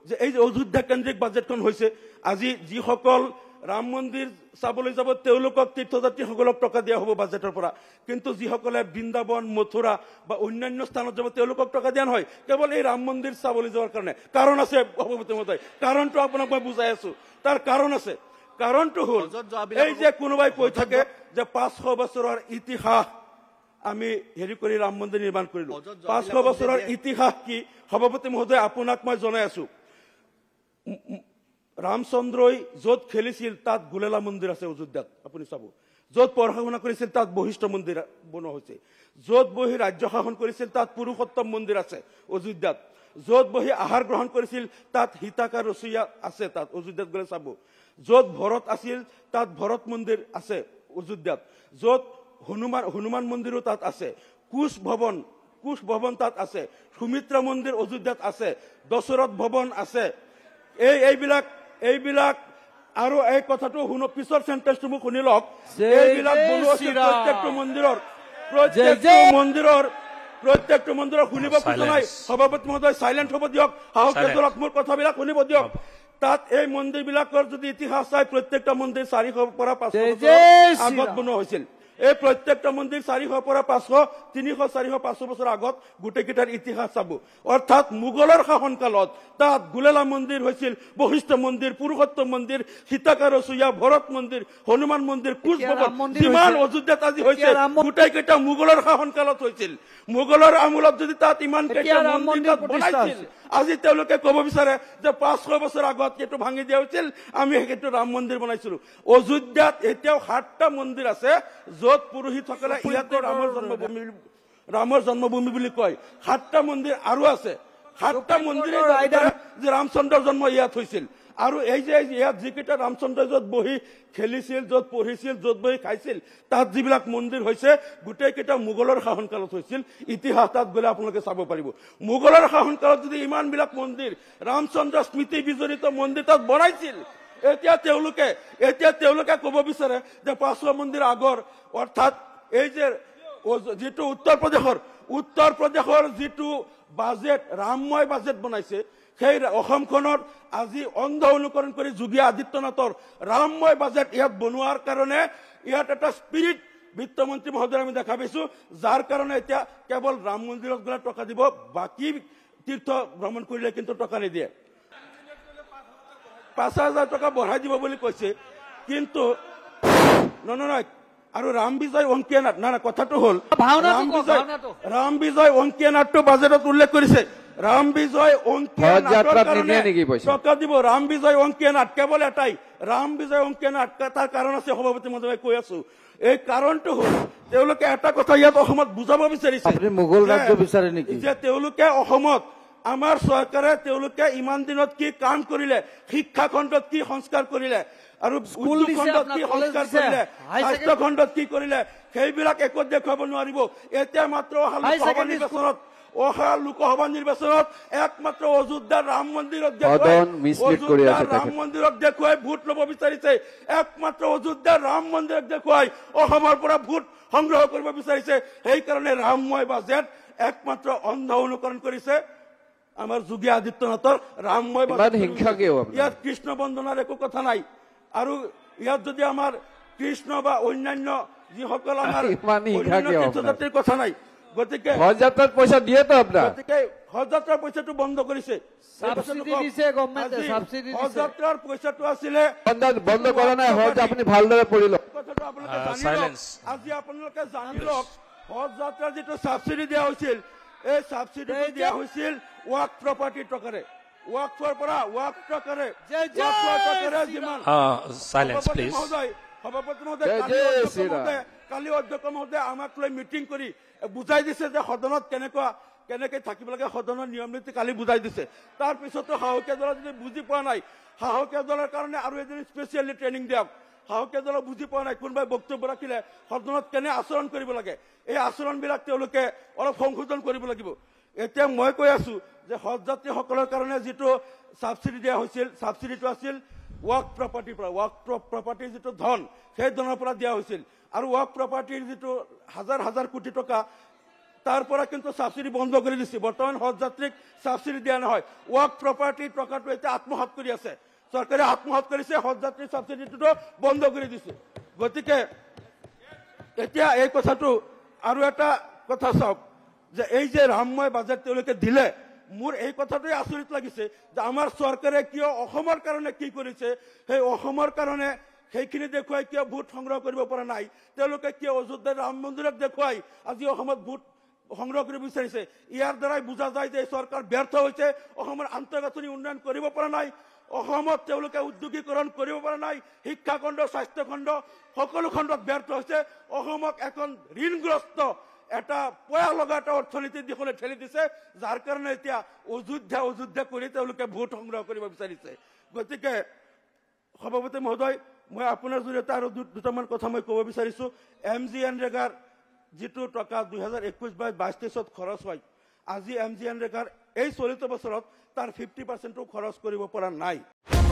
যে এই যে অযোধ্যা কেন্দ্ৰিক বাজেটখন হৈছে আজি যিসকল ৰাম মন্দিৰ চাবলৈ যাব তেওঁলোকক তীৰ্থযাত্ৰীসকলক টকা দিয়া হ'ব বাজেটৰ পৰা কিন্তু যিসকলে বৃন্দাবন মথুৰা বা অন্যান্য স্থানত যাব তেওঁলোকক টকা দিয়া নহয় কেৱল এই ৰাম মন্দিৰ চাবলৈ যোৱাৰ কাৰণে কাৰণ আছে সভাপতি মহোদয় কাৰণটো আপোনাক মই বুজাই আছো তাৰ কাৰণ আছে কাৰণটো হ'ল এই যে কোনোবাই কৈ থাকে যে 500 বছৰৰ ইতিহাস আমি হেৰি কৰি ৰাম মন্দিৰ নিৰ্মাণ কৰিলো 500 বছৰৰ ইতিহাস কি সভাপতি মহোদয় আপোনাক মই জনাই আছো ৰামচন্দ্ৰই য'ত খেলিছিল তাত গুলেলা মন্দিৰ আছে অযোধ্যাত আপুনি চাব য'ত পঢ়া শুনা কৰিছিল তাত বশিষ্ঠ মন্দিৰ বনোৱা হৈছে য'ত বহি ৰাজ্য শাসন কৰিছিল তাত পুৰুষোত্তম মন্দিৰ আছে অযোধ্যাত য'ত বহি আহাৰ গ্ৰহণ কৰিছিল তাত হিতাকাৰ ৰচীয়া আছে তাত অযোধ্যাত গ'লে চাব য'ত ভৰত আছিল তাত ভৰত মন্দিৰ আছে অযোধ্যাত য'ত হনুমান মন্দিৰো তাত আছে কুশ ভৱন তাত আছে সুমিত্ৰা মন্দিৰ অযোধ্যাত আছে দশৰথ ভৱন আছে এইবিলাক আৰু এই কথাটো শুনো পিছৰ সেন্টেন্সটো মোক শুনি লওক এইবিলাক প্ৰত্যেকটো মন্দিৰৰ শুনিব খোজা নাই সভাপতি মহোদয় সাইলেন্ট হ'ব দিয়ক সাহসে ধৰক মোৰ কথাবিলাক শুনিব দিয়ক তাত এই মন্দিৰবিলাকৰ যদি ইতিহাস চাই প্ৰত্যেকটা মন্দিৰ 400 পৰা 500 বছৰ আগত বনোৱা হৈছিল এই প্ৰত্যেকটা মন্দিৰ 400 পৰা 500 300 400 500 বছৰ আগত গোটেইকেইটাৰ ইতিহাস চাব অৰ্থাৎ মোগলৰ শাসনকালত তাত গুলেলা মন্দিৰ হৈছিল বশিষ্ঠ মন্দিৰ পুৰুষোত্তম মন্দিৰ সীতাকাৰ ৰচীয়া ভৰত মন্দিৰ হনুমান মন্দিৰ কুশ ভৱন যিমান অযোধ্যাত আজি হৈছে গোটেইকেইটা মোগলৰ শাসনকালত হৈছিল মোগলৰ আমোলত যদি তাত ইমান কেইটা মন্দিৰ বনাইছিল আজি তেওঁলোকে ক'ব বিচাৰে যে 500 বছৰ আগত এইটো ভাঙি দিয়া হৈছিল আমি সেইটো ৰাম মন্দিৰ বনাইছিলো অযোধ্যাত এতিয়াও 7টা মন্দিৰ আছে য'ত পুৰোহিতসকলে ইয়াতে ৰামৰ জন্মভূমি বুলি কয় 7টা মন্দিৰ আৰু আছে 7টা মন্দিৰে যে ৰামচন্দ্ৰৰ জন্ম ইয়াত হৈছিল আৰু এই যে ইয়াত যিকেইটা ৰামচন্দ্ৰ য'ত বহি খেলিছিল য'ত পঢ়িছিল য'ত বহি খাইছিল তাত যিবিলাক মন্দিৰ হৈছে গোটেইকেইটা মোগলৰ শাসনকালত হৈছিল ইতিহাস তাত গ'লে আপোনালোকে চাব পাৰিব মোগলৰ শাসনকালত যদি ইমানবিলাক মন্দিৰ ৰামচন্দ্ৰ স্মৃতি বিজড়িত মন্দিৰ তাত বনাইছিল এতিয়া তেওঁলোকে ক'ব বিচাৰে যে 500 মন্দিৰ আগৰ অৰ্থাৎ এই যে যিটো উত্তৰ প্ৰদেশৰ যিটো বাজেট ৰামময় বাজেট বনাইছে সেই অসমখনৰ আজি অন্ধ অনুকৰণ কৰি যোগী আদিত্যনাথৰ ৰামময় বাজেট ইয়াত বনোৱাৰ কাৰণে ইয়াত এটা স্পিৰিট বিত্তমন্ত্ৰী মহোদয় আমি দেখা পাইছো যাৰ কাৰণে এতিয়া কেৱল ৰাম মন্দিৰত গ'লে টকা দিব বাকী তীৰ্থ ভ্ৰমণ কৰিলে কিন্তু টকা নিদিয়ে 5,000 টকা বঢ়াই দিব বুলি কৈছে কিন্তু নহয় আৰু ৰাম বিজয় অংকীয়া নাট না কথাটো হ'ল ৰাম বিজয় অংকীয়া নাটটো বাজেটত উল্লেখ কৰিছে ৰাম বিজয় অংকীয়া টকা দিব ৰাম বিজয় অংকীয়া নাট কেৱল এটাই ৰাম বিজয় অংকীয়া নাট তাৰ কাৰণ আছে সভাপতি মহোদয় কৈ আছো এই কাৰণটো হ'ল তেওঁলোকে এটা কথা ইয়াত অসমত বুজাব বিচাৰিছে মোগল ৰাজ্য বিচাৰে নেকি যে তেওঁলোকে অসমত আমাৰ চৰকাৰে তেওঁলোকে ইমান দিনত কি কাম কৰিলে শিক্ষা খণ্ডত কি সংস্কাৰ কৰিলে আৰু স্কুল খণ্ডত কি সংস্কাৰ কৰিলে স্বাস্থ্য খণ্ডত কি কৰিলে সেইবিলাক একো দেখুৱাব নোৱাৰিব এতিয়া মাত্ৰ লোকসভা নিৰ্বাচনত একমাত্ৰ অযোধ্যাৰ ৰাম মন্দিৰত দেখুৱাই ভোট ল'ব বিচাৰিছে একমাত্ৰ অযোধ্যাৰ ৰাম মন্দিৰত দেখুৱাই অসমৰ পৰা ভোট সংগ্ৰহ কৰিব বিচাৰিছে সেইকাৰণে ৰামময় বাজেট একমাত্ৰ অন্ধ অনুকৰণ কৰিছে আমাৰ যোগী আদিত্যনাথৰ ৰামময় ইয়াত কৃষ্ণ বন্দনাৰ একো কথা নাই আৰু ইয়াত যদি আমাৰ কৃষ্ণ বা অন্যান্য যিসকল আমাৰ তীৰ্থযাত্ৰীৰ কথা নাই গতিকে হজ যাত্ৰাৰ পইচা দিয়ে তো আপোনাৰ গতিকে হজ যাত্ৰাৰ পইচাটো বন্ধ কৰিছে হজ যাত্ৰাৰ পইচাটো আছিলে বন্ধ কৰা নাই হজ আপুনি ভালদৰে পঢ়ি লওক কথাটো আপোনালোকে জানি লওক আজি আপোনালোকে জানি লওক হজ যাত্ৰাৰ যিটো সাবসিডি দিয়া হৈছিল এই সাবসিডি দিয়া হৈছিল ওয়াক প্ৰপাৰ্টি টকাৰে ওয়াকফৰ পৰা ওয়াক টকাৰে যিমান সভাপতি মহোদয় কালি অধ্যক্ষ মহোদয় আমাক লৈ মিটিং কৰি বুজাই দিছে যে সদনত কেনেকৈ থাকিব লাগে সদনৰ নিয়ম নীতি কালি বুজাই দিছে তাৰ পিছতো সাহসীয়া দলে যদি বুজি পোৱা নাই সাহসীয়া দলৰ কাৰণে আৰু এদিন স্পেচিয়েলি ট্ৰেইনিং দিয়ক সাহসীয়া দলে বুজি পোৱা নাই কোনোবাই বক্তব্য ৰাখিলে সদনত কেনে আচৰণ কৰিব লাগে এই আচৰণবিলাক তেওঁলোকে অলপ সংশোধন কৰিব লাগিব এতিয়া মই কৈ আছো যে হজ যাত্ৰীসকলৰ কাৰণে যিটো সাবসিডি দিয়া হৈছিল সাবসিডিটো আছিল ওয়াক প্ৰপাৰ্টিৰ পৰা ওয়াক প্ৰপাৰ্টিৰ যিটো ধন সেই ধনৰ পৰা দিয়া হৈছিল আৰু ওয়াক প্ৰপাৰ্টিৰ যিটো হাজাৰ কোটি টকা তাৰ পৰা কিন্তু সাবসিডি বন্ধ কৰি দিছে বৰ্তমান হজ যাত্ৰীক সাবসিডি দিয়া নহয় ওয়াক প্ৰপাৰ্টিৰ টকাটো এতিয়া আত্মসাৎ কৰি আছে চৰকাৰে আত্মসাৎ কৰিছে হজ যাত্ৰীৰ সাবসিডিটো বন্ধ কৰি দিছে গতিকে এতিয়া এই কথাটো আৰু এটা কথা চাওক যে এই যে ৰামময় বাজেট তেওঁলোকে দিলে মোৰ এই কথাটোই আচৰিত লাগিছে যে আমাৰ চৰকাৰে কিয় অসমৰ কাৰণে কি কৰিছে সেই অসমৰ কাৰণে সেইখিনি দেখুৱাই কিয় ভোট সংগ্ৰহ কৰিব পৰা নাই তেওঁলোকে কিয় অযোধ্যাৰ ৰাম মন্দিৰক দেখুৱাই আজি অসমত ভোট সংগ্ৰহ কৰিব বিচাৰিছে ইয়াৰ দ্বাৰাই বুজা যায় যে চৰকাৰ ব্যৰ্থ হৈছে অসমৰ আন্তঃগাঁথনি উন্নয়ন কৰিব পৰা নাই অসমত তেওঁলোকে উদ্যোগীকৰণ কৰিব পৰা নাই শিক্ষা খণ্ড স্বাস্থ্য খণ্ড সকলো খণ্ডত ব্যৰ্থ হৈছে অসমক এখন ঋণগ্ৰস্ত এটা পয়া লগা এটা অৰ্থনীতিৰ দিশলৈ ঠেলি দিছে যাৰ কাৰণে এতিয়া অযোধ্যা কৰি তেওঁলোকে ভোট সংগ্ৰহ কৰিব বিচাৰিছে গতিকে সভাপতি মহোদয় মই আপোনাৰ জৰিয়তে আৰু দুটামান কথা মই ক'ব বিচাৰিছো MGNৰেগাৰ যিটো টকা 2021-22 খৰচ হয় আজি MGNৰেগাৰ এই চলিত বছৰত তাৰ 50% খৰচ কৰিব পৰা নাই